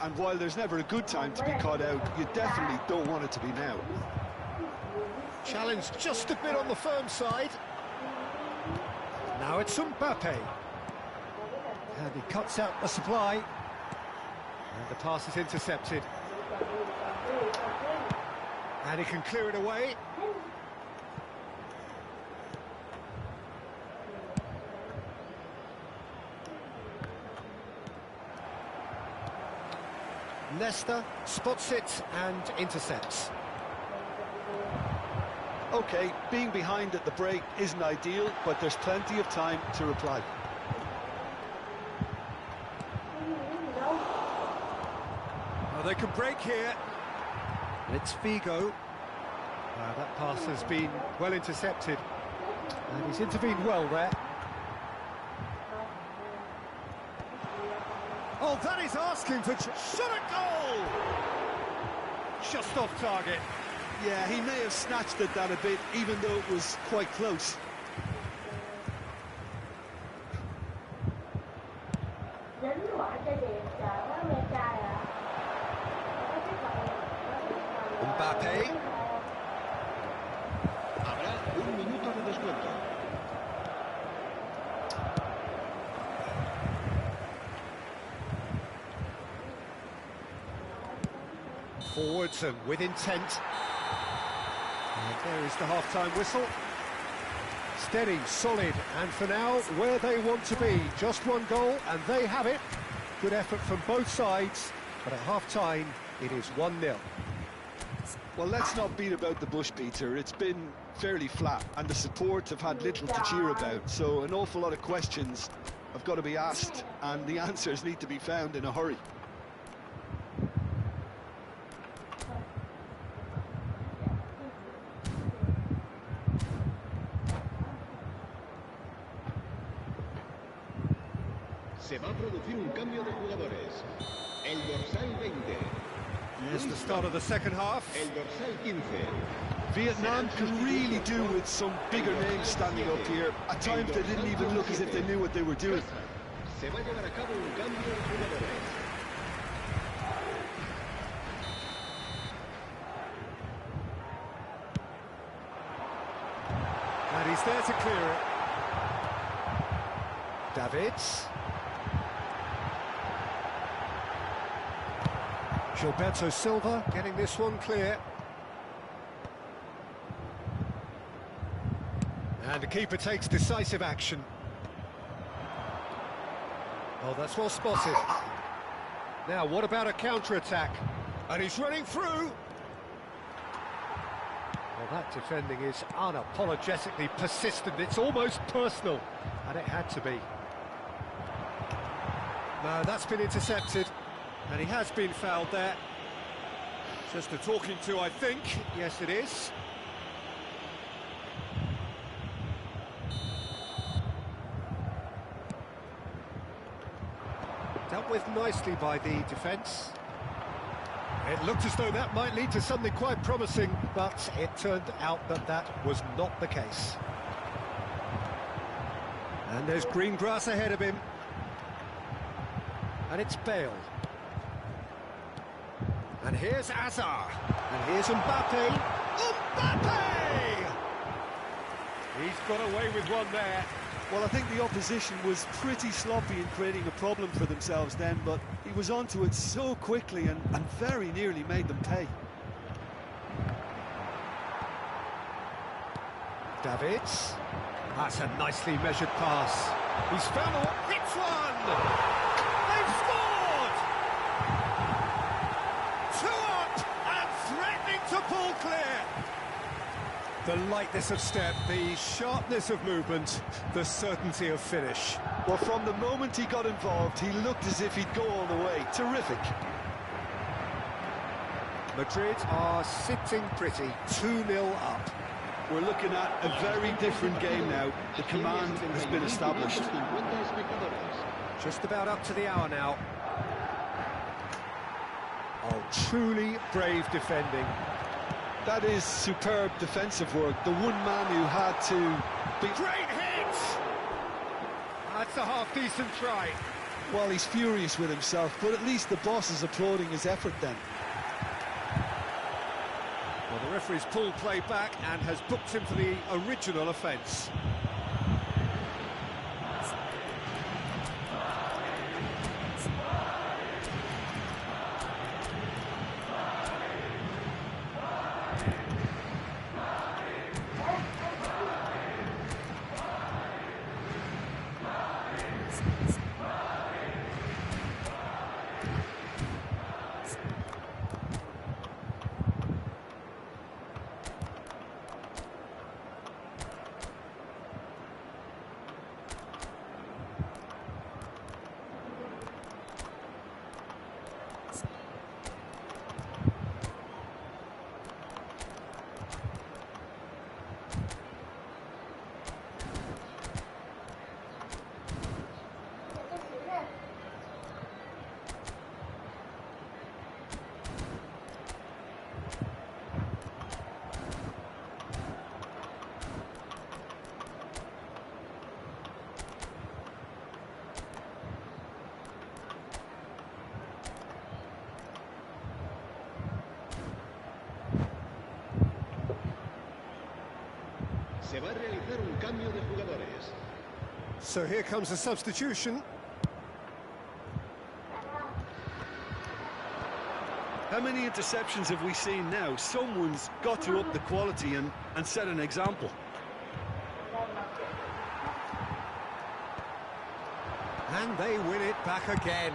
And while there's never a good time to be caught out, you definitely don't want it to be now. Challenge just a bit on the firm side. Now it's Mbappe. And he cuts out the supply. And the pass is intercepted. And he can clear it away. Leicester spots it and intercepts. OK, being behind at the break isn't ideal, but there's plenty of time to reply. Oh, they can break here. And it's Figo. That pass has been well intercepted. And he's intervened well there. Oh, that is asking for... Shot a goal! Just off target. Yeah, he may have snatched at that a bit, even though it was quite close. Mbappe. Habrá un minuto de descuento. Forwards and with intent. And there is the half-time whistle. Steady, solid, and for now, where they want to be. Just one goal, and they have it. Good effort from both sides, but at half-time, it is 1-0. Well, let's not beat about the bush, Peter. It's been fairly flat, and the support have had little to cheer about, so an awful lot of questions have got to be asked, and the answers need to be found in a hurry. Se va a producir un cambio de jugadores. El dorsal 20. Here's the start of the second half. El dorsal 15. Vietnam can really do with some bigger names standing up here. At times they didn't even look as if they knew what they were doing. Se va a llevar a cabo un cambio de jugadores. And he's there to clear it. Davids. Gilberto Silva getting this one clear. And the keeper takes decisive action. Oh, that's well spotted. Now, what about a counter-attack? And he's running through. Well, that defending is unapologetically persistent. It's almost personal. And it had to be. No, that's been intercepted. And he has been fouled there. Just a talking to, I think. Yes, it is. Dealt with nicely by the defence. It looked as though that might lead to something quite promising, but it turned out that that was not the case. And there's green grass ahead of him. And it's Bale. And here's Azar. And here's Mbappe. Mbappe! He's got away with one there. Well, I think the opposition was pretty sloppy in creating a problem for themselves then, but he was onto it so quickly and very nearly made them pay. Davids. That's a nicely measured pass. He's found a... Hits one! They've scored! 2 up and threatening to pull clear. The lightness of step, the sharpness of movement, the certainty of finish. Well, from the moment he got involved, he looked as if he'd go all the way. Terrific. Madrid are sitting pretty, 2-0 up. We're looking at a very different game now. The command has been established. Just about up to the hour now. Oh, truly brave defending. That is superb defensive work. The one man who had to be... Great hit! That's a half-decent try. Well, he's furious with himself, but at least the boss is applauding his effort then. Well, the referee's pulled play back and has booked him for the original offence. Se va a realizar un cambio de jugadores. So here comes a substitution. How many interceptions have we seen now? Someone's got to up the quality and set an example. And they win it back again.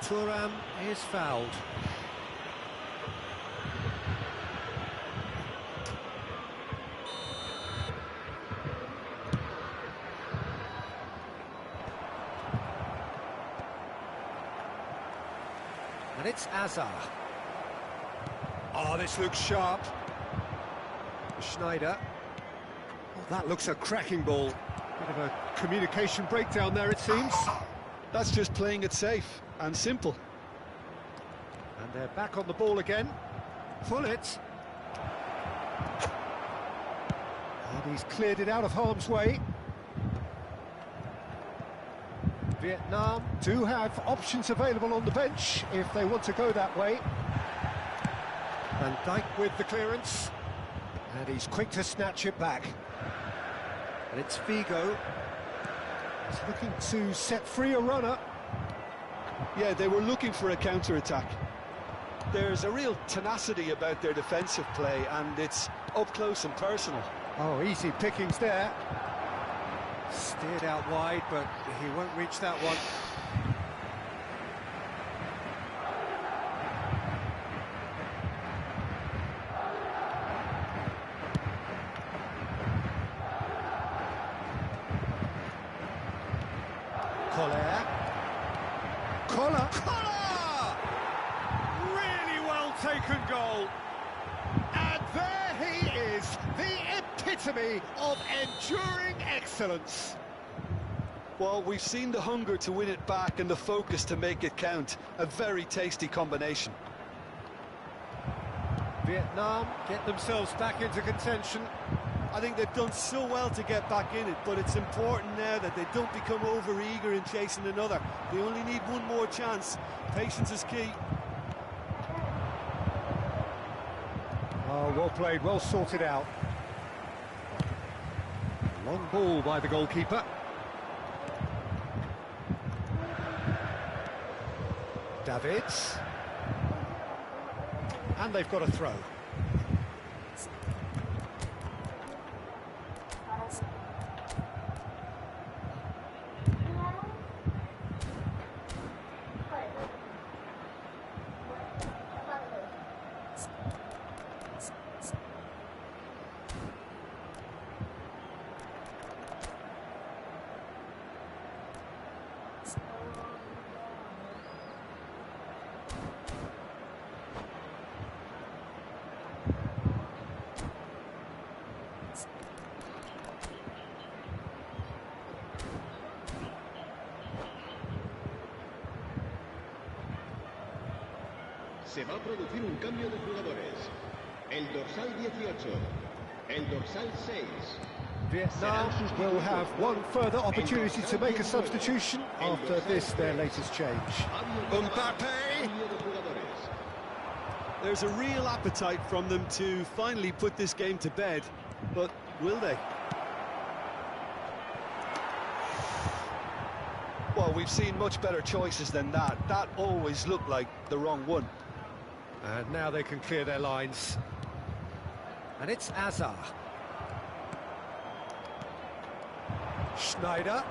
Thuram is fouled. And it's Azar. Oh, this looks sharp. Schneider. Oh, that looks a cracking ball. Bit of a communication breakdown there, it seems. That's just playing it safe and simple. And they're back on the ball again. Fullet. And he's cleared it out of harm's way. Vietnam do have options available on the bench if they want to go that way. Van Dijk with the clearance. And he's quick to snatch it back. And it's Figo. He's looking to set free a runner. Yeah, they were looking for a counter-attack. There's a real tenacity about their defensive play, and it's up close and personal. Oh, easy pickings there. Steered out wide, but he won't reach that one. Collar! Really well taken goal. And there he is, the epitome of enduring excellence. Well, we've seen the hunger to win it back and the focus to make it count. A very tasty combination. Vietnam get themselves back into contention. I think they've done so well to get back in it, but it's important now that they don't become over-eager in chasing another. They only need one more chance. Patience is key. Oh, well played, well sorted out. Long ball by the goalkeeper. Davids. And they've got a throw. Se va a producir un cambio de jugadores. El dorsal 18, el dorsal 6 Vietnam will have one further opportunity to make a substitution after this, their latest change. Mbappe! There's a real appetite from them to finally put this game to bed, but will they? Well, we've seen much better choices than that. That always looked like the wrong one. And now they can clear their lines. And it's Azar. Schneider.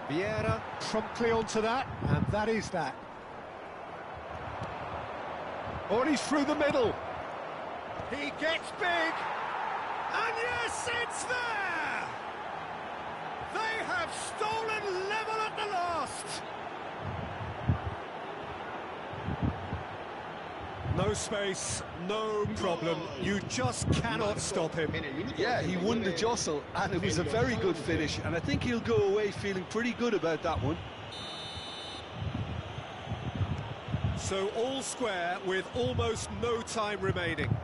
Vieira promptly onto that, and that is that. Oh, and he's through the middle. He gets big. And yes, it's there! They have stolen level at the last. No space, no problem. You just cannot stop him. Yeah, he won the jostle, and it was a very good finish, and I think he'll go away feeling pretty good about that one. So all square with almost no time remaining.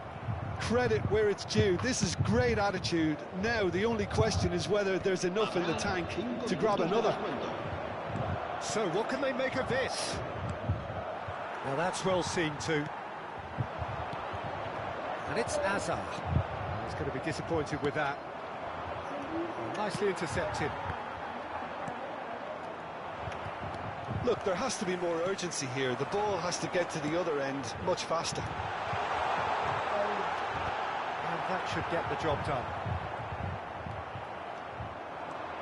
Credit where it's due. This is great attitude. Now the only question is whether there's enough in the tank to grab another. So what can they make of this? Now that's well seen too. And it's Azar. He's going to be disappointed with that. Nicely intercepted. Look, there has to be more urgency here. The ball has to get to the other end much faster. And that should get the job done.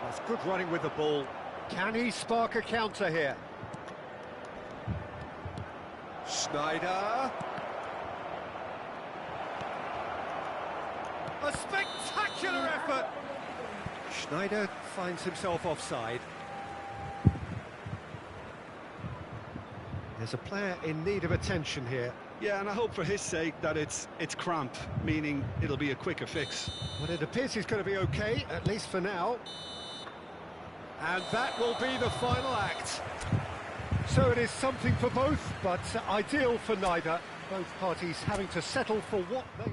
That's good running with the ball. Can he spark a counter here? Schneider. A spectacular effort! Schneider finds himself offside. There's a player in need of attention here. Yeah, and I hope for his sake that it's cramp, meaning it'll be a quicker fix. Well, it appears he's going to be okay, at least for now. And that will be the final act. So it is something for both, but ideal for neither. Both parties having to settle for what they...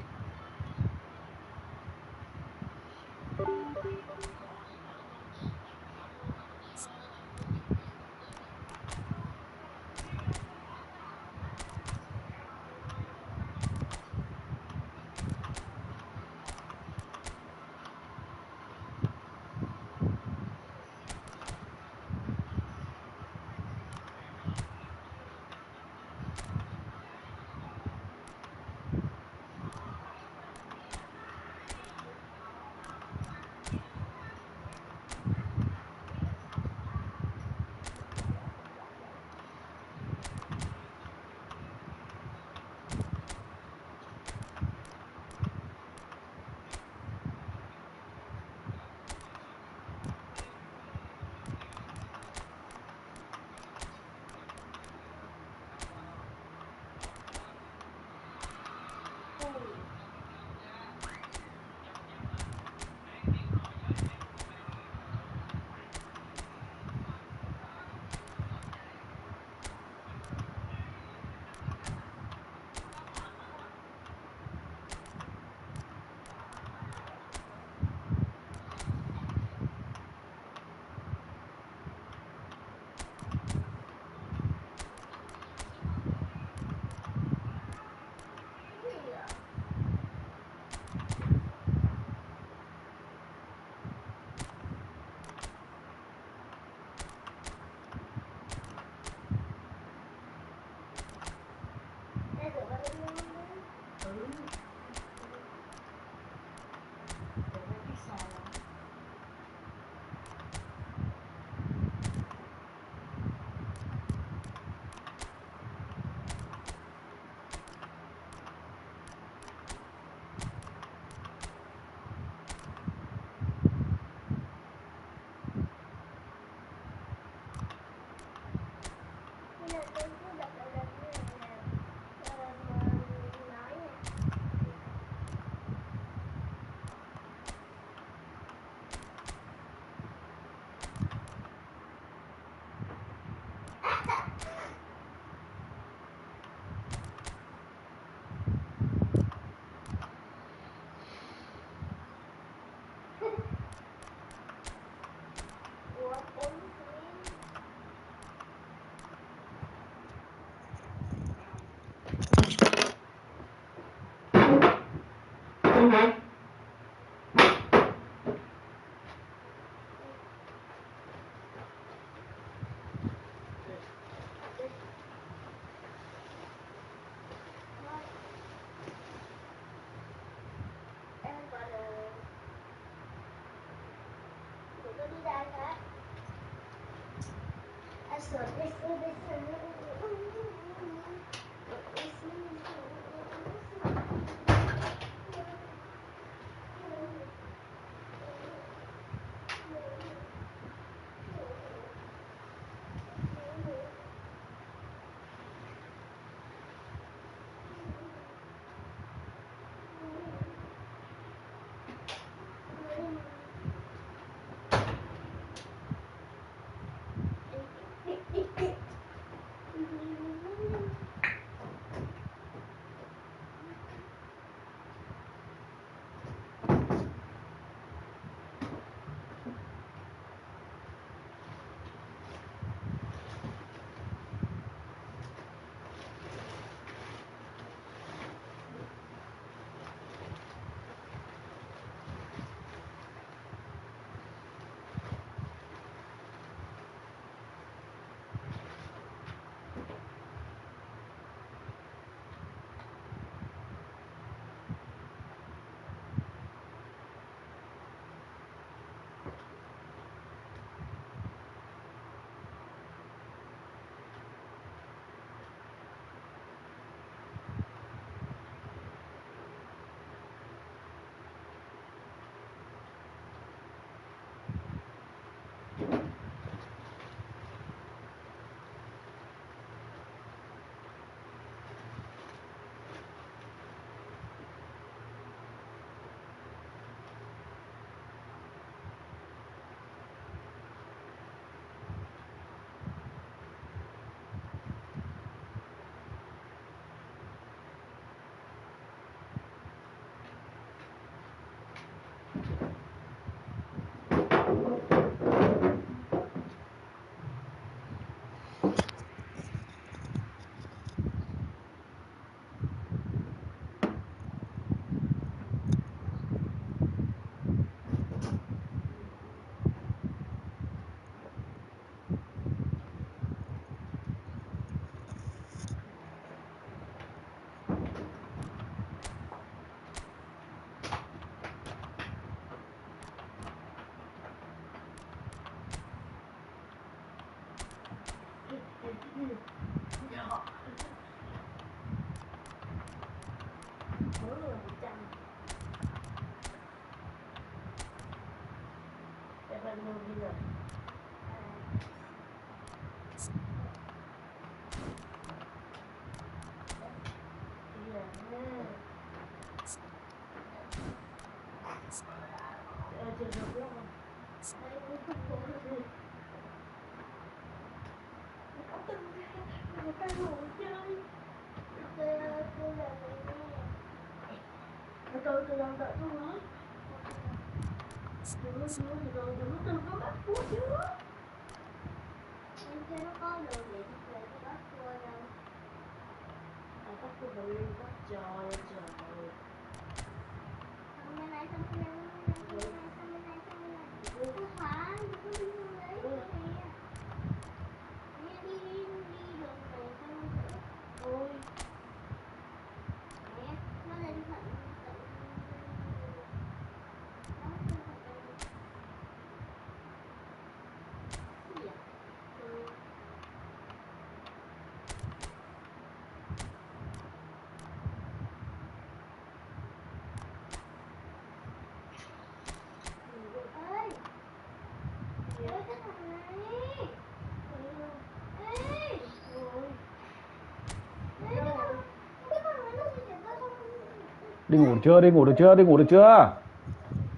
Đi ngủ được chưa? Đi ngủ được chưa? Đi ngủ được chưa?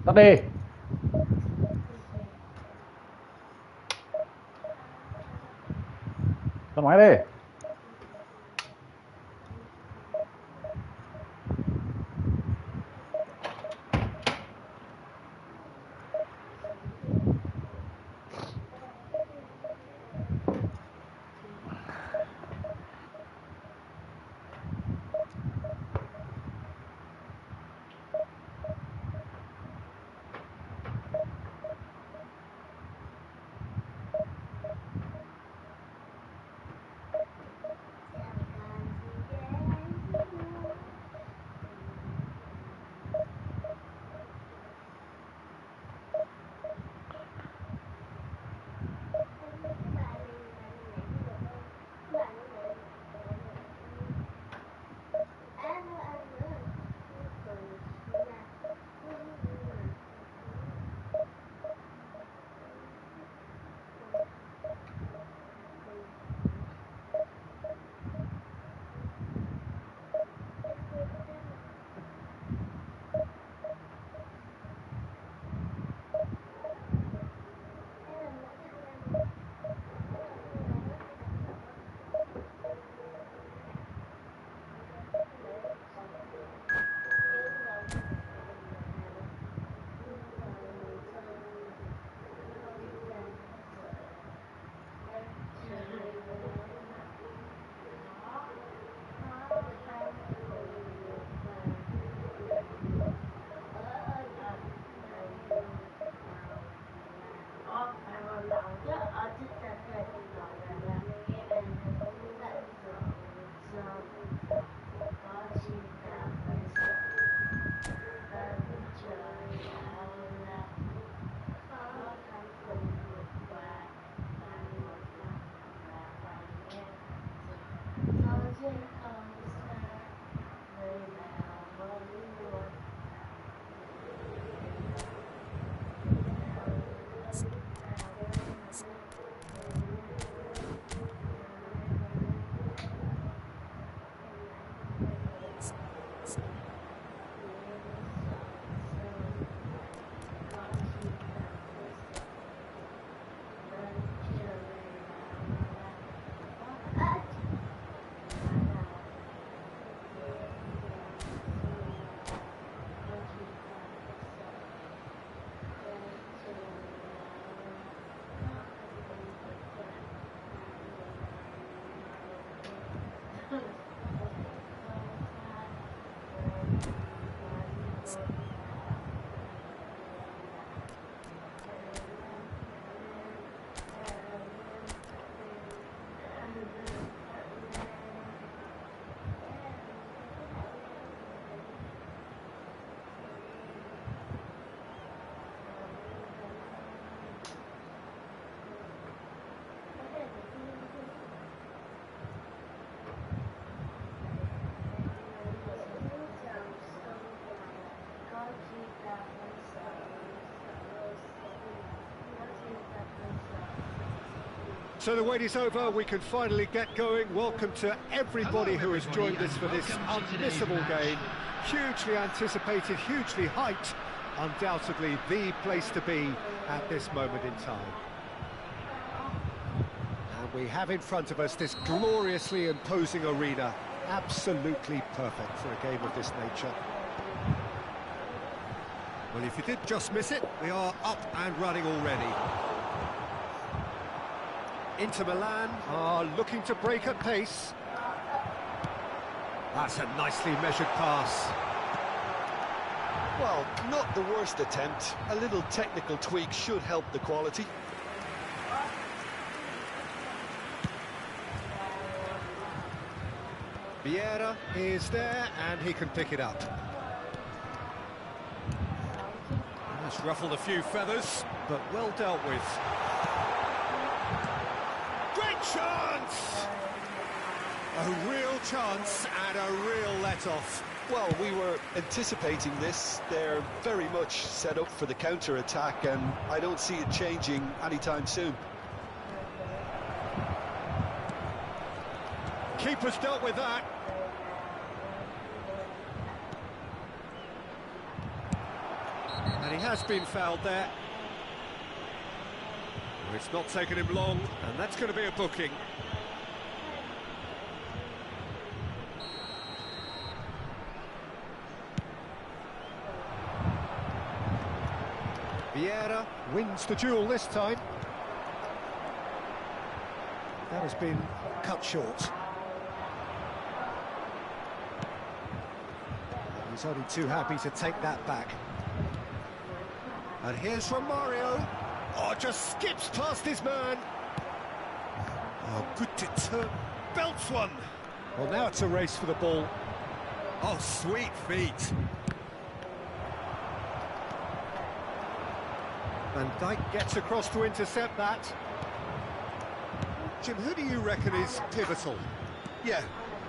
Tắt đi. Tắt máy đi. So the wait is over, we can finally get going. Welcome to everybody who has joined us for this unmissable game. Hugely anticipated, hugely hyped, undoubtedly the place to be at this moment in time. And we have in front of us this gloriously imposing arena, absolutely perfect for a game of this nature. Well, if you did just miss it, we are up and running already. Inter Milan are looking to break at pace. That's a nicely measured pass. Well, not the worst attempt. A little technical tweak should help the quality. Vieira is there and he can pick it up. That's ruffled a few feathers, but well dealt with. Great chance! A real chance and a real let-off. Well, we were anticipating this. They're very much set up for the counter-attack, and I don't see it changing anytime soon. Keeper's dealt with that. And he has been fouled there. It's not taken him long, and that's going to be a booking. Vieira wins the duel this time. That has been cut short. He's only too happy to take that back. And here's from Mario. Oh, just skips past his man. Oh, good deter. Belts one. Well, now it's a race for the ball. Oh, sweet feet. Van Dijk gets across to intercept that. Jim, who do you reckon is pivotal? Yeah,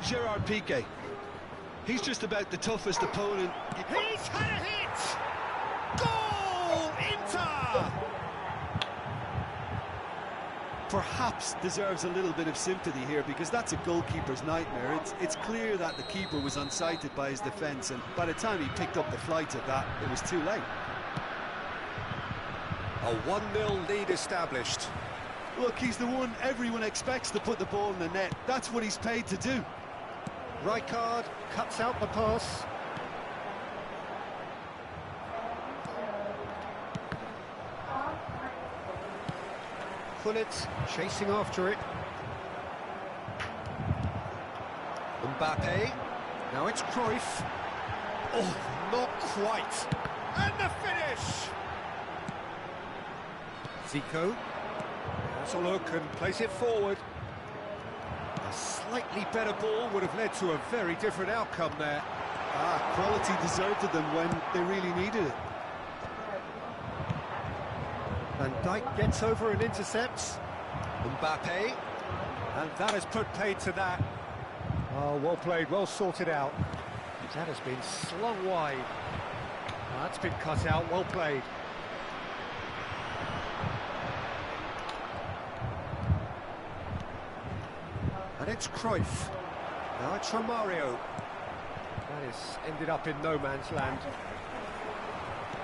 Gerard Piqué. He's just about the toughest opponent. He's had a hit! Goal! Inter! Perhaps deserves a little bit of sympathy here, because that's a goalkeeper's nightmare. It's clear that the keeper was unsighted by his defence, and by the time he picked up the flight of that, it was too late. A 1-0 lead established. Look, he's the one everyone expects to put the ball in the net. That's what he's paid to do. Rijkaard cuts out the pass. Gullit chasing after it. Mbappe. Now it's Cruyff. Oh, not quite. And the finish! Zico. Has a look and plays it forward. A slightly better ball would have led to a very different outcome there. Quality deserted them when they really needed it. Van Dijk gets over and intercepts. Mbappe. And that has put paid to that. Oh, well played, well sorted out. That has been slung wide. Oh, that's been cut out, well played. And it's Cruyff. Now it's Romario. That has ended up in no man's land.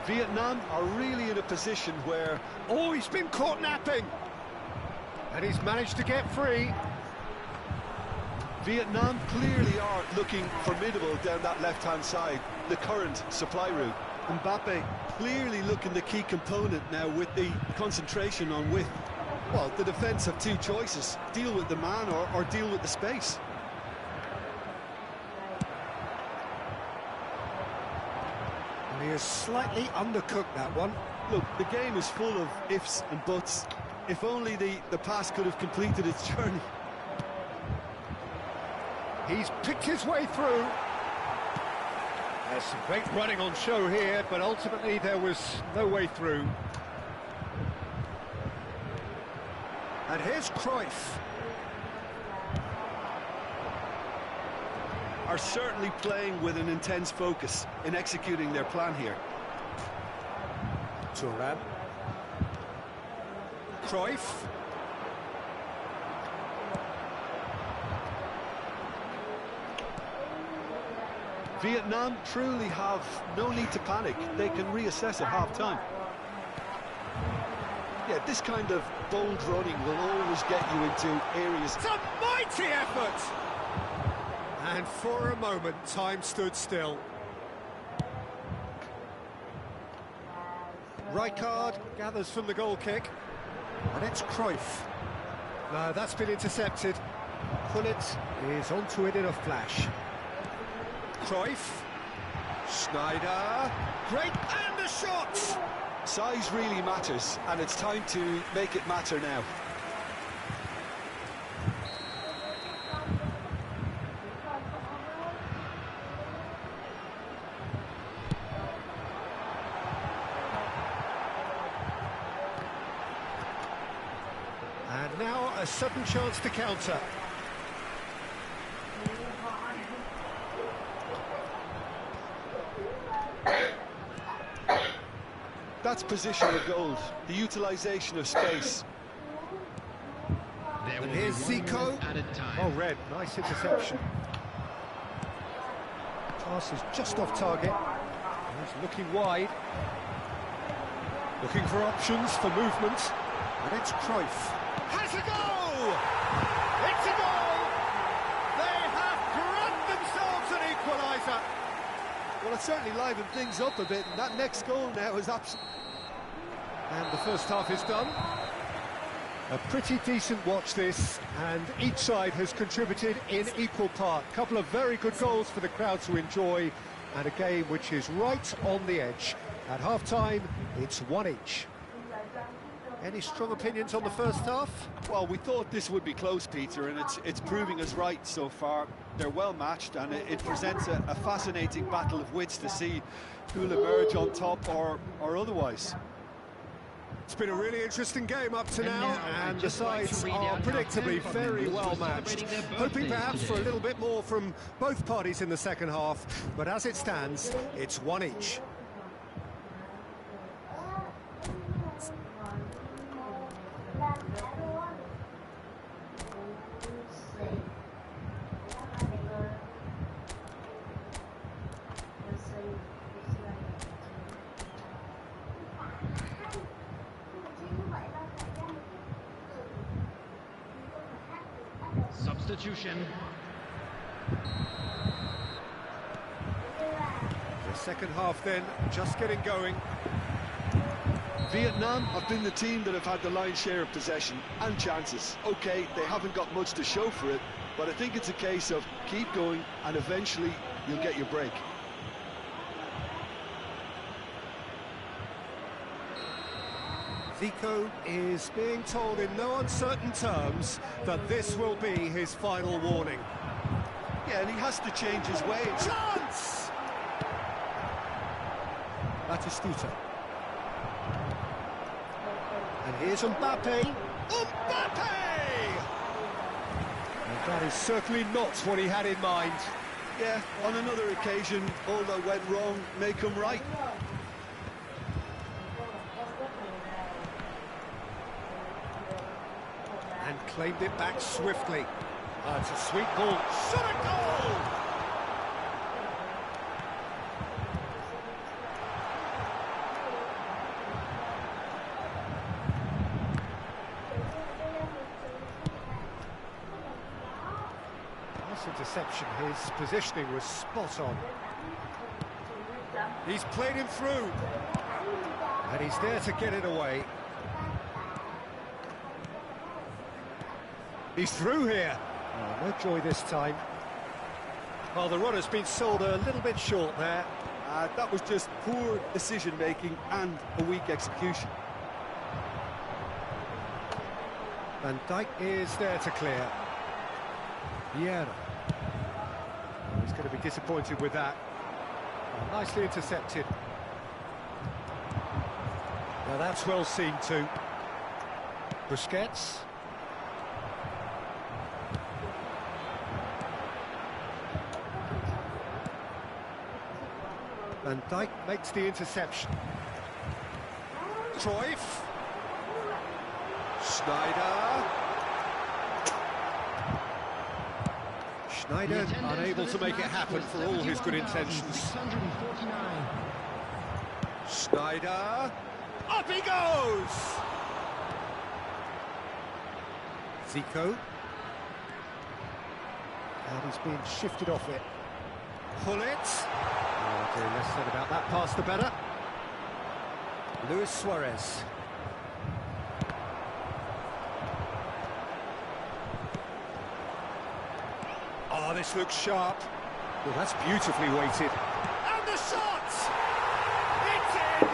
Vietnam are really in a position where... Oh, he's been caught napping! And he's managed to get free. Vietnam clearly are looking formidable down that left-hand side, the current supply route. Mbappe clearly looking the key component now with the concentration on width. Well, the defence have two choices, deal with the man or deal with the space. And he has slightly undercooked that one. Look, the game is full of ifs and buts. If only the pass could have completed its journey. He's picked his way through. There's some great running on show here, but ultimately there was no way through. And here's Cruyff. Are certainly playing with an intense focus in executing their plan here. Thuram. Cruyff. Vietnam truly have no need to panic. They can reassess at half-time. Yeah, this kind of bold running will always get you into areas... It's a mighty effort! And for a moment, time stood still. Rijkaard gathers from the goal kick. And it's Cruyff. No, that's been intercepted. Gullit is onto it in a flash. Cruyff. Schneider. Great, and the shot! Size really matters, and it's time to make it matter now. And now a sudden chance to counter. That's position of gold, the utilisation of space. And here's Zico. Oh, red, nice interception. Pass is just off target. He's looking wide. Looking for options for movement. And it's Cruyff. Has a goal! It's a goal! They have grabbed themselves an equaliser. Well, it certainly livened things up a bit, and that next goal now is absolutely... And the first half is done. A pretty decent watch this, and each side has contributed in equal part. A couple of very good goals for the crowd to enjoy, and a game which is right on the edge. At half-time, it's one each. Any strong opinions on the first half? Well, we thought this would be close, Peter, and it's proving us right so far. They're well matched, and it presents a fascinating battle of wits to see who'll emerge on top or otherwise. It's been a really interesting game up to now, and the sides are predictably very well matched. Hoping perhaps for a little bit more from both parties in the second half, but as it stands, it's one each. Substitution. The second half then, just getting going. Vietnam have been the team that have had the lion's share of possession and chances. OK, they haven't got much to show for it, but I think it's a case of keep going and eventually you'll get your break. Zico is being told in no uncertain terms that this will be his final warning. Yeah, and he has to change his ways. Chance! Batistuta. And here's Mbappe. Mbappe! And that is certainly not what he had in mind. Yeah, on another occasion, all that went wrong may come right. And claimed it back swiftly. It's a sweet ball. Shot a goal! interception. His positioning was spot on. He's played him through. And he's there to get it away. He's through here. Oh, no joy this time. Well, the runner's been sold a little bit short there. That was just poor decision-making and a weak execution. Van Dijk is there to clear. Vieira. Oh, he's going to be disappointed with that. Oh, nicely intercepted. Now that's well seen too. Busquets. Van Dijk makes the interception. Cruyff. Schneider. Schneider unable to make it happen for all his good intentions. Schneider. Up he goes! Zico. And he's being shifted off it. Hullet. Oh dear, less said about that pass the better. Luis Suarez. Oh, this looks sharp. Well, that's beautifully weighted. And the shot! It's in!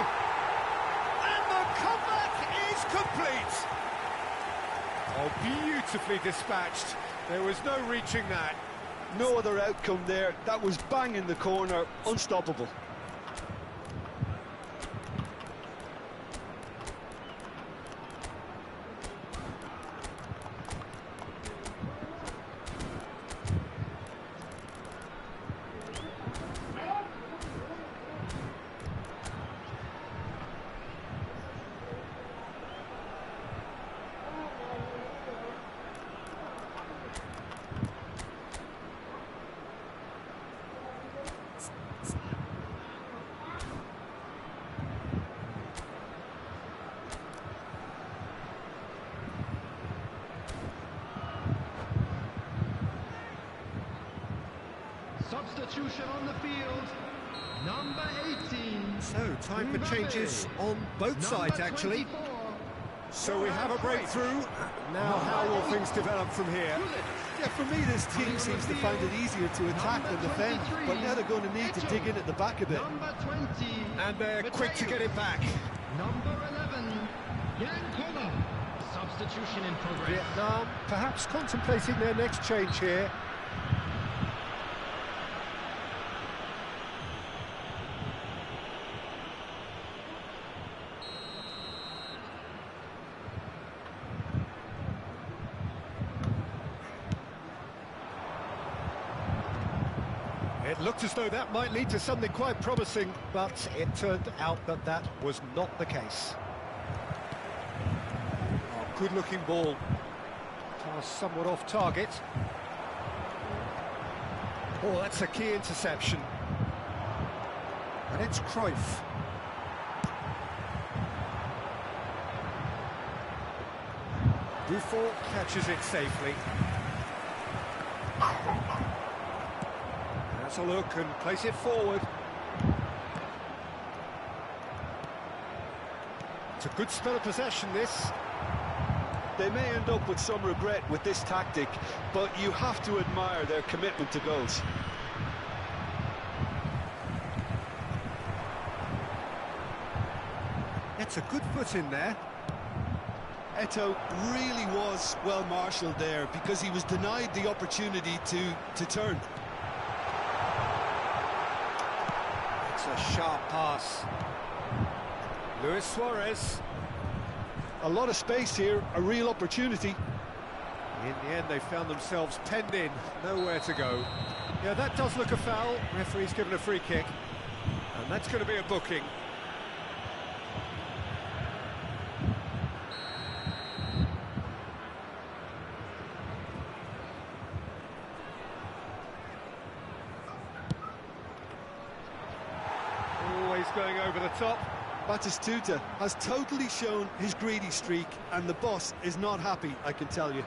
And the comeback is complete! Oh, beautifully dispatched. There was no reaching that. No other outcome there. That was bang in the corner, unstoppable. Substitution on the field, number 18. So, time for changes on both sides, actually. So we have a breakthrough. Now, how will things develop from here? Yeah, for me, this team seems to find it easier to attack than defend, but now they're going to need to dig in at the back a bit. Number 20. And they're quick to get it back. Number 11, Yankola. Substitution in progress. Vietnam perhaps contemplating their next change here. It looked as though that might lead to something quite promising, but it turned out that that was not the case. Oh, good-looking ball. Pass somewhat off target. Oh, that's a key interception. And it's Cruyff. Buffon catches it safely. That's a look and place it forward. It's a good spell of possession, this. They may end up with some regret with this tactic, but you have to admire their commitment to goals. That's a good foot in there. Eto'o really was well marshalled there because he was denied the opportunity to turn. It's a sharp pass. Luis Suarez. A lot of space here, a real opportunity. In the end, they found themselves penned in, nowhere to go. Yeah, that does look a foul. Referee's given a free kick, and that's going to be a booking. Always going over the top. Batistuta has totally shown his greedy streak, and the boss is not happy, I can tell you.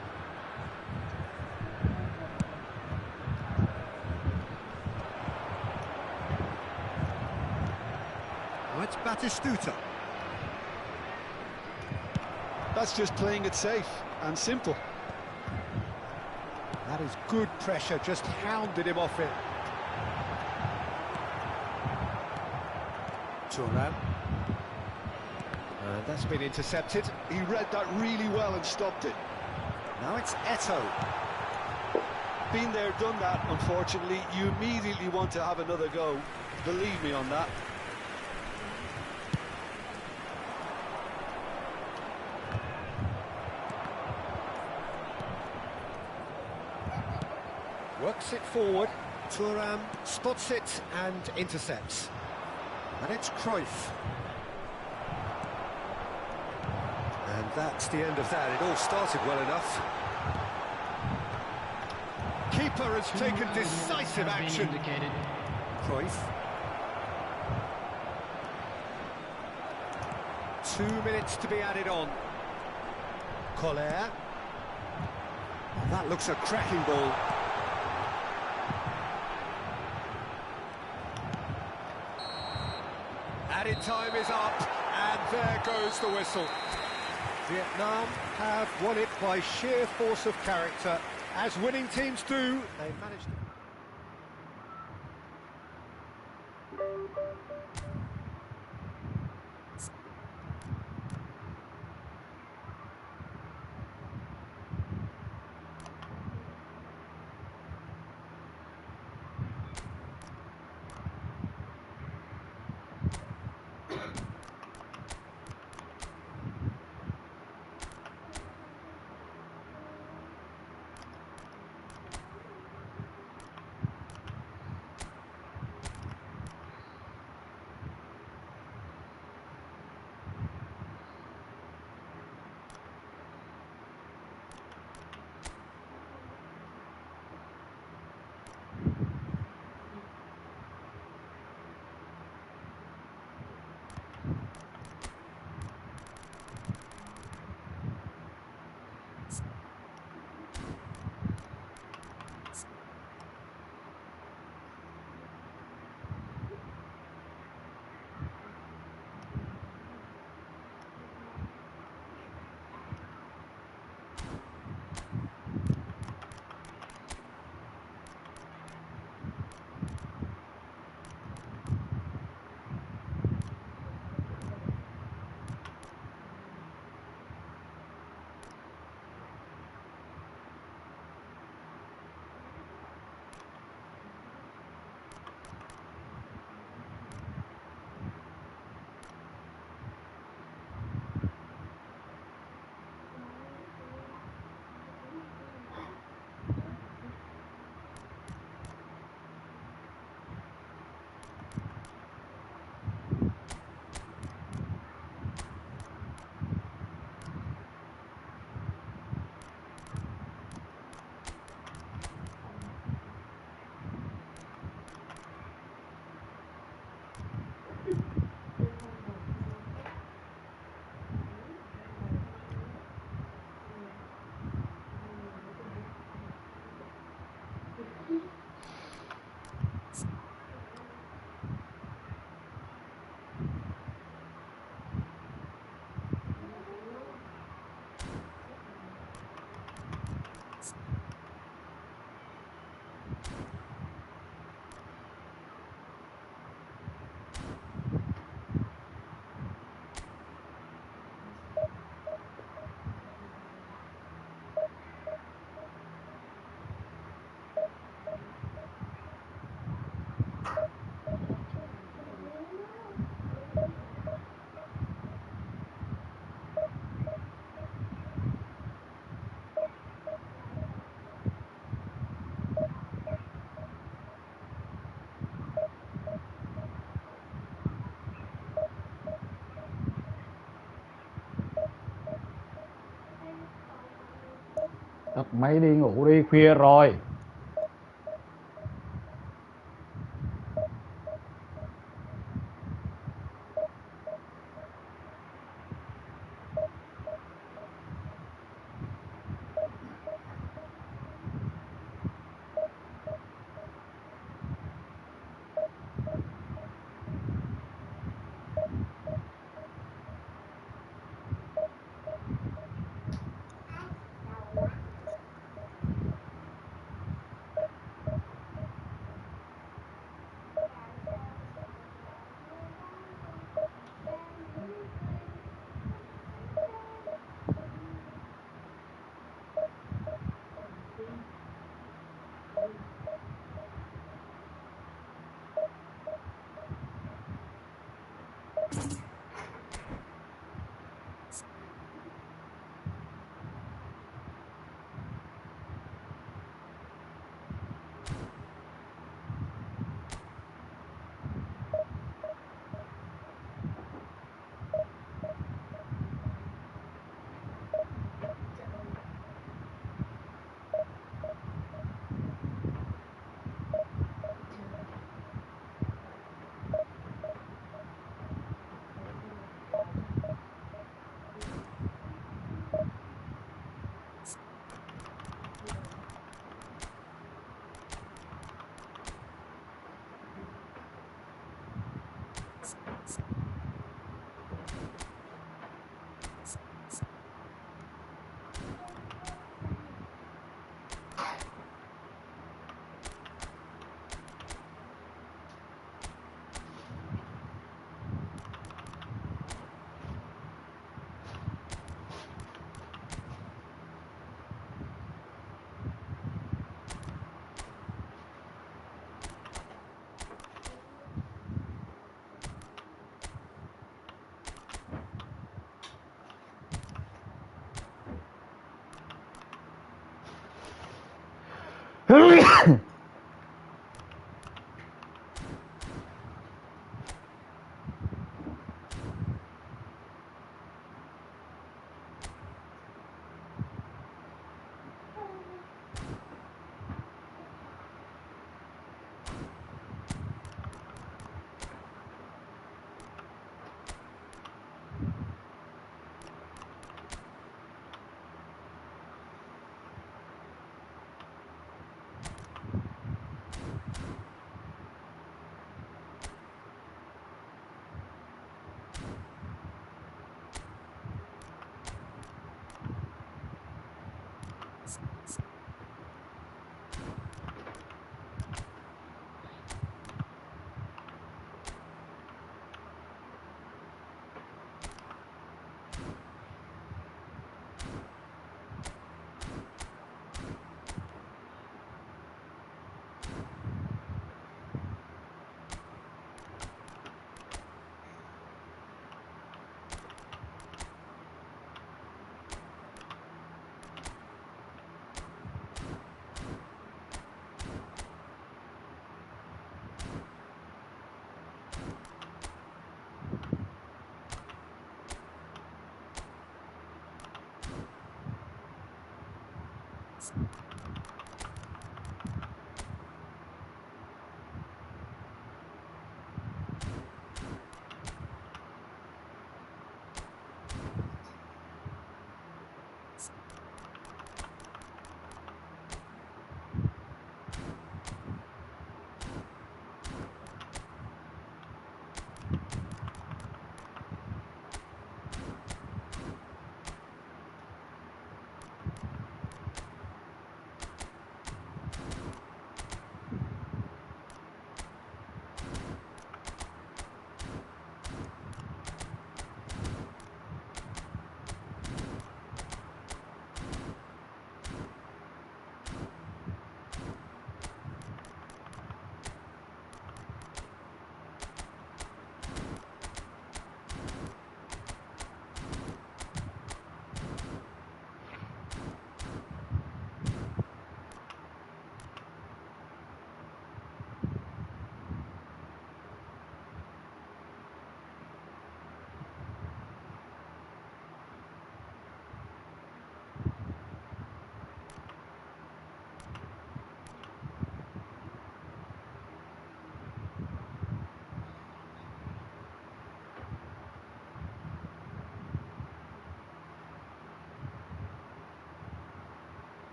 Batistuta. That's just playing it safe and simple. That is good pressure, just hounded him off it. Thuram. And that's been intercepted. He read that really well and stopped it. Now it's Eto'o. Been there, done that, unfortunately. You immediately want to have another go. Believe me on that. Works it forward. Thuram spots it and intercepts. And it's Cruyff. And that's the end of that. It all started well enough. Keeper has taken decisive action. Cruyff. 2 minutes to be added on. Collier. That looks a cracking ball. Added time is up, and there goes the whistle. Vietnam have won it by sheer force of character. As winning teams do, they managed to... Tắt máy đi ngủ đi, khuya rồi.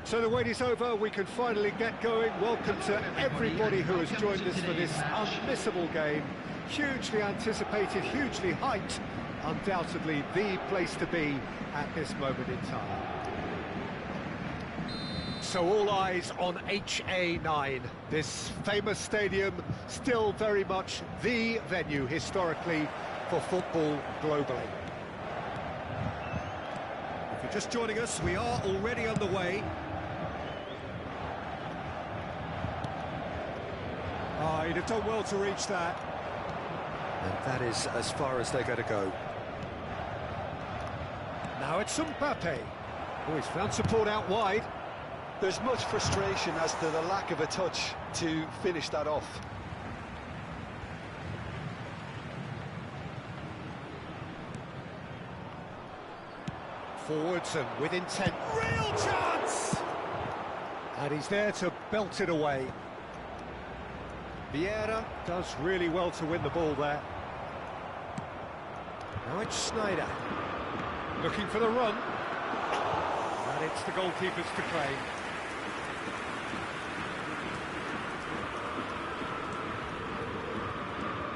So the wait is over, we can finally get going. Welcome to everybody who has joined us for this unmissable game. Hugely anticipated, hugely hyped. Undoubtedly the place to be at this moment in time. So all eyes on HA9, this famous stadium, still very much the venue historically for football globally. If you're just joining us, we are already underway. He'd have done well to reach that. And that is as far as they're going to go. Now it's Mbappe. Oh, he's found support out wide. There's much frustration as to the lack of a touch to finish that off. Forwards and with intent. Real chance! And he's there to belt it away. Vieira does really well to win the ball there. Now it's Snyder. Looking for the run. And it's the goalkeepers to claim.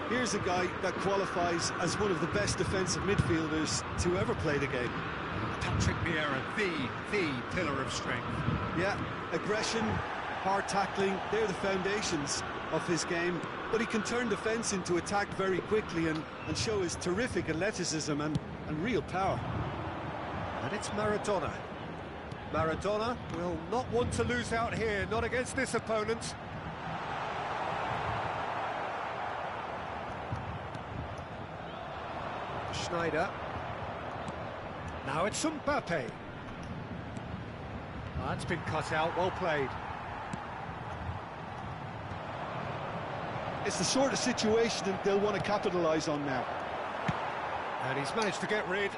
Here's a guy that qualifies as one of the best defensive midfielders to ever play the game. Patrick Vieira, the pillar of strength. Yeah, aggression, hard tackling, they're the foundations of his game, but he can turn defence into attack very quickly and show his terrific athleticism and real power. And it's Maradona. Maradona will not want to lose out here, not against this opponent. Schneider. Now it's Mbappe. That's been cut out, well played. It's the sort of situation that they'll want to capitalise on now. And he's managed to get rid.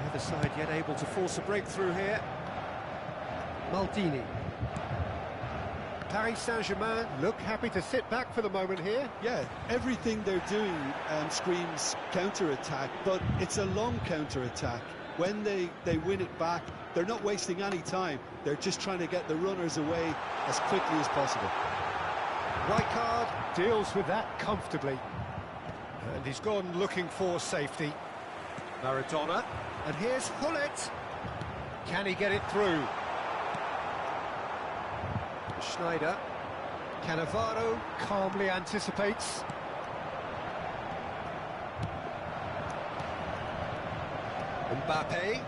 Neither side yet able to force a breakthrough here. Maldini. Paris Saint-Germain look happy to sit back for the moment here. Yeah, everything they're doing screams counter-attack, but it's a long counter-attack. When they win it back, they're not wasting any time. They're just trying to get the runners away as quickly as possible. Rijkaard deals with that comfortably. And he's gone looking for safety. Maradona. And here's Hullet. Can he get it through? Schneider. Cannavaro calmly anticipates. Mbappe.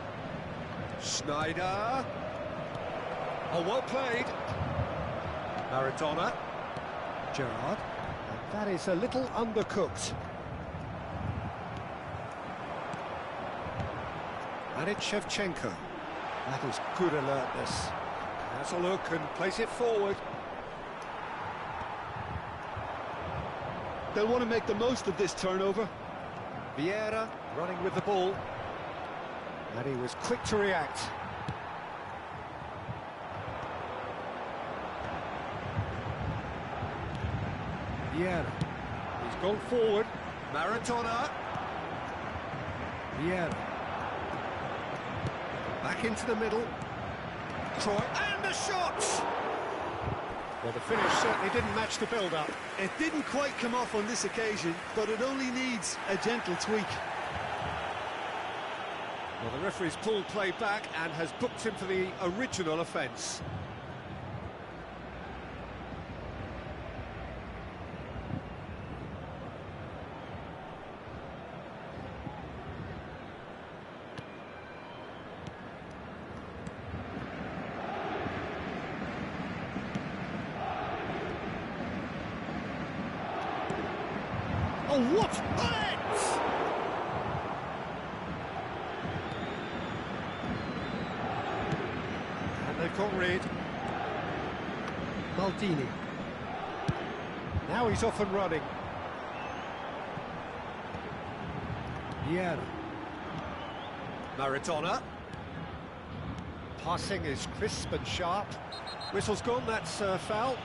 Schneider. Oh, well played. Maradona. Gerrard. And that is a little undercooked. And it's Shevchenko. That is good alertness. Has a look and plays it forward. They'll want to make the most of this turnover. Vieira running with the ball. And he was quick to react. Vieira. He's gone forward. Maradona. Vieira. Back into the middle. Troy, and the shot! Well, the finish certainly didn't match the build-up. It didn't quite come off on this occasion, but it only needs a gentle tweak. Well, the referee's pulled play back and has booked him for the original offence. Oh, what it! And they've got rid. Maldini. Now he's off and running. Vieira. Maradona. Passing is crisp and sharp. Whistle's gone, that's foul.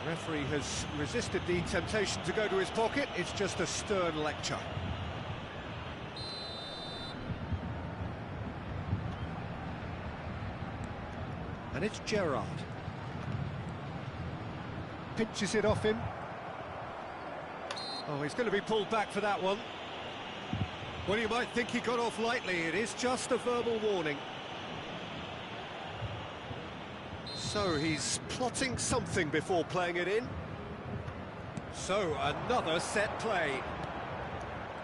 Referee has resisted the temptation to go to his pocket. It's just a stern lecture. And it's Gerrard. Pinches it off him. Oh, he's going to be pulled back for that one. Well, you might think he got off lightly. It is just a verbal warning. So he's plotting something before playing it in. So another set play.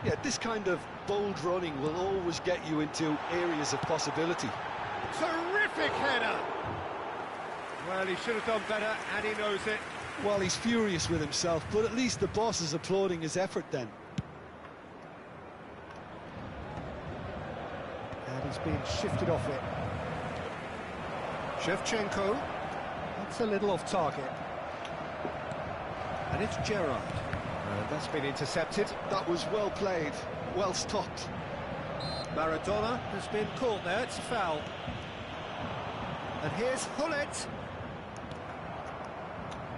Yeah, this kind of bold running will always get you into areas of possibility. Terrific header! Well, he should have done better, and he knows it. Well, he's furious with himself, but at least the boss is applauding his effort then. And he's being shifted off it. Shevchenko. That's a little off target. And it's Gerrard. And that's been intercepted. That was well played, well stopped. Maradona has been caught there, it's a foul. And here's Hullet.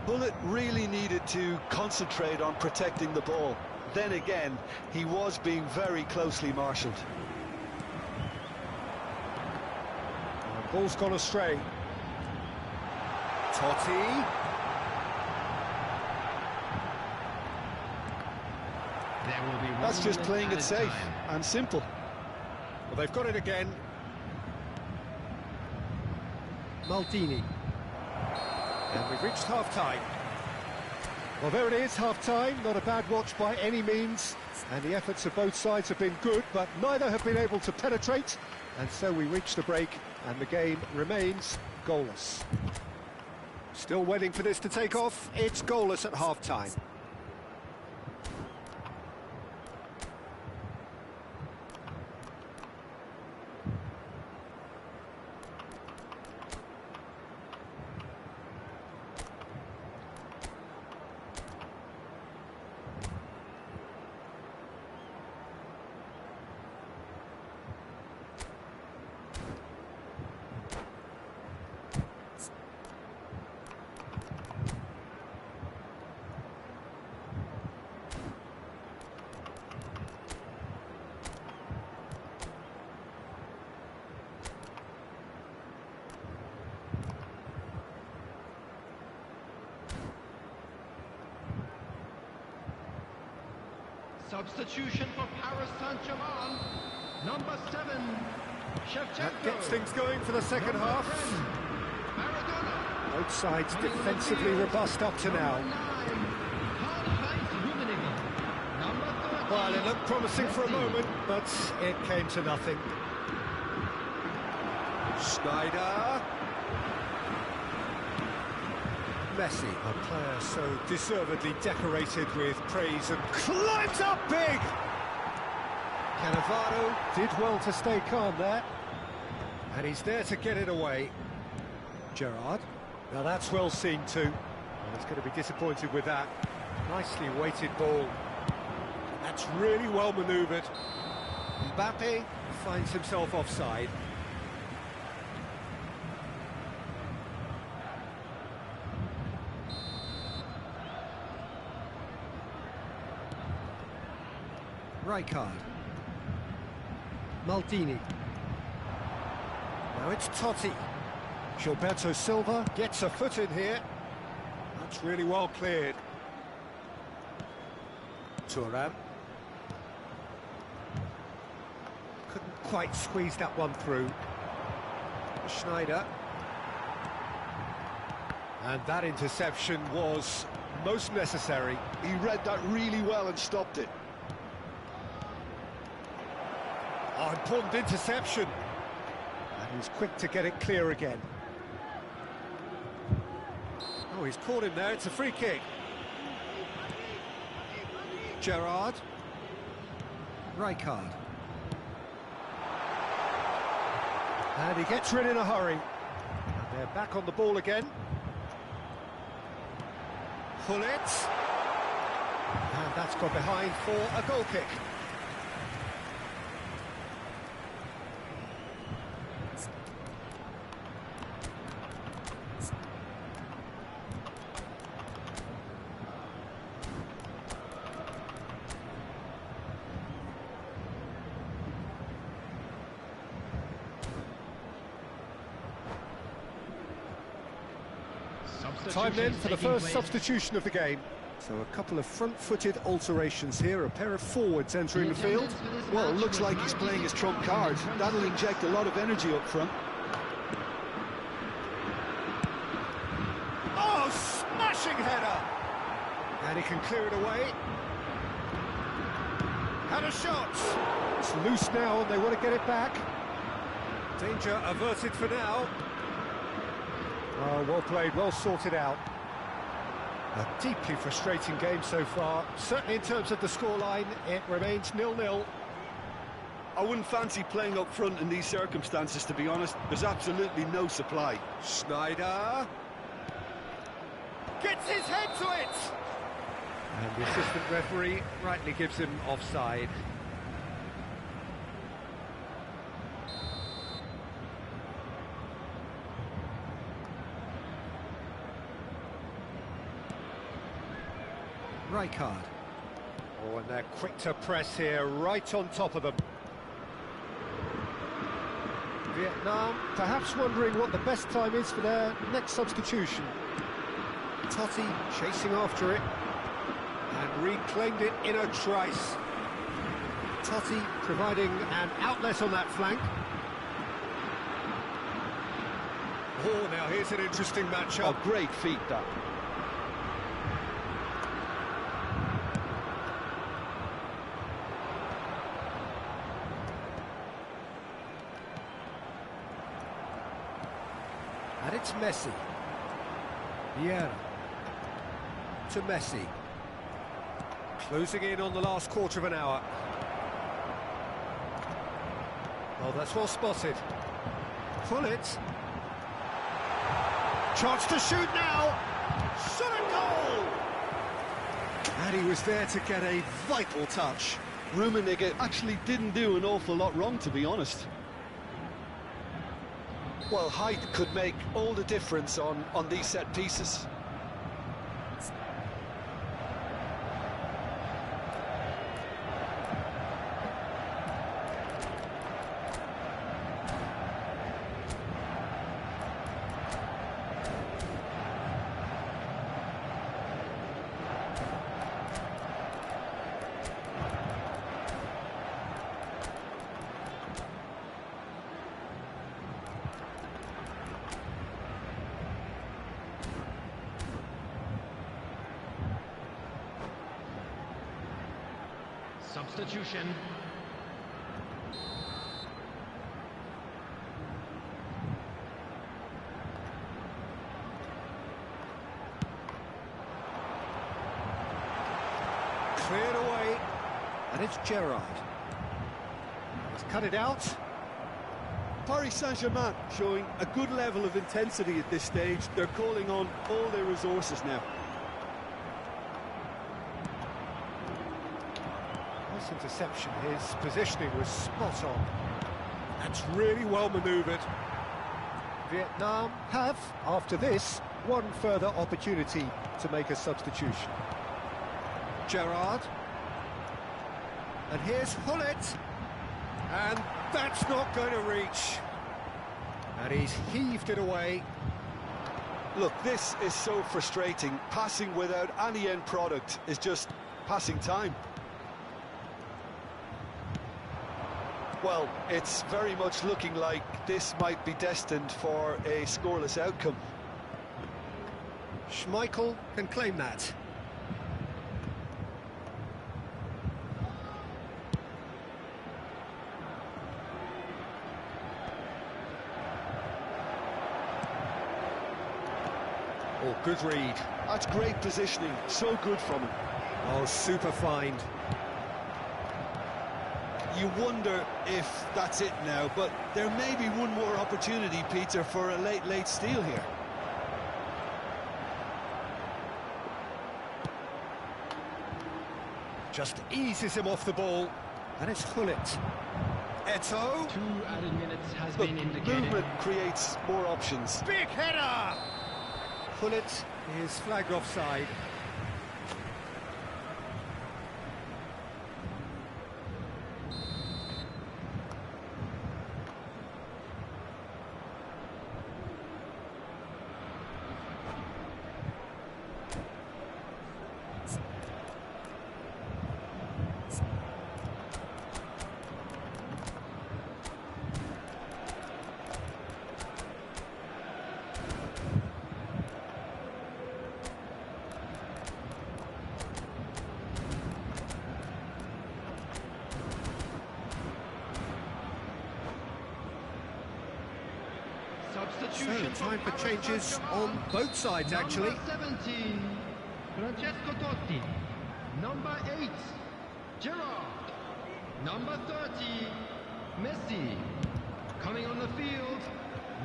Hullet really needed to concentrate on protecting the ball. Then again, he was being very closely marshalled. Ball's gone astray. Totti. That's just playing it safe and simple. Well, they've got it again. Maldini. And we've reached half-time. Well, there it is, half-time. Not a bad watch by any means. And the efforts of both sides have been good, but neither have been able to penetrate. And so we reach the break, and the game remains goalless. Still waiting for this to take off. It's goalless at half-time. Substitution for Paris Saint-Germain, number 7, Shevchenko. That gets things going for the second half. Both sides defensively robust up to now. Well, it looked promising for a moment, but it came to nothing. Schneider. Messi, a player so deservedly decorated with praise, and climbs up big! Cannavaro did well to stay calm there. And he's there to get it away. Gerrard. Now that's well seen too. Well, he's going to be disappointed with that. Nicely weighted ball. That's really well manoeuvred. Mbappe finds himself offside. Rijkaard. Maldini. Now it's Totti. Gilberto Silva gets a foot in here. That's really well cleared. Thuram. Couldn't quite squeeze that one through. Schneider. And that interception was most necessary. He read that really well and stopped it. Oh, important interception. And he's quick to get it clear again. Oh, he's caught him there. It's a free kick. Gerrard. Rijkaard. And he gets rid in a hurry. And they're back on the ball again. Hullet. And that's gone behind for a goal kick. Time then for the first substitution of the game. So a couple of front-footed alterations here, a pair of forwards entering the field. Well, it looks like he's playing his trump card. That'll inject a lot of energy up front. Oh, smashing header! And he can clear it away. And a shot! It's loose now and they want to get it back. Danger averted for now. Oh, well played, well sorted out. A deeply frustrating game so far. Certainly in terms of the scoreline, it remains 0-0. I wouldn't fancy playing up front in these circumstances, to be honest. There's absolutely no supply. Schneider gets his head to it! And the assistant referee rightly gives him offside. Rijkaard. Oh, and they're quick to press here, right on top of them. Vietnam perhaps wondering what the best time is for their next substitution. Totti chasing after it and reclaimed it in a trice. Totti providing an outlet on that flank. Oh, now here's an interesting matchup. Oh, great feat, that. And it's Messi. Vieira. To Messi. Closing in on the last quarter of an hour. Oh, that's well spotted. Pullet. Chance to shoot now. Shot a goal! And he was there to get a vital touch. Rummenigge actually didn't do an awful lot wrong, to be honest. Well, height could make all the difference on these set pieces. Substitution. Cleared away, and it's Gerrard. He's cut it out. Paris Saint-Germain showing a good level of intensity at this stage. They're calling on all their resources now. Nice interception. His positioning was spot on. That's really well manoeuvred. Vietnam have, after this, one further opportunity to make a substitution. Gerrard. And here's Hullet. And that's not going to reach. And he's heaved it away. Look, this is so frustrating. Passing without any end product is just passing time. Well, it's very much looking like this might be destined for a scoreless outcome. Schmeichel can claim that. Oh, good read. That's great positioning, so good from him. Oh, super find. You wonder if that's it now, but there may be one more opportunity, Peter, for a late steal here. Just eases him off the ball. And it's Hullet. Eto'o. 2 added minutes has Look, been indicated. movement creates more options. Big header! Hullet is flagged offside. substitution. So, time for changes on both sides, actually. Number 17, Francesco Totti. Number 8, Gerrard. Number 30, Messi. Coming on the field,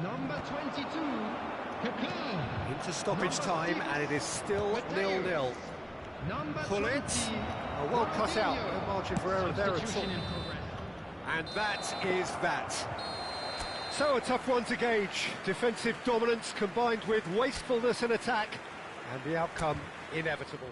number 22, Kaká. Into stoppage Number time, 6, and it is still Mateus. 0-0. Number Pull 20, it. Oh, well cut out. Ronaldinho. No margin for error there at all. Substitution in progress. And that is that. So a tough one to gauge. Defensive dominance combined with wastefulness in attack, and the outcome inevitable.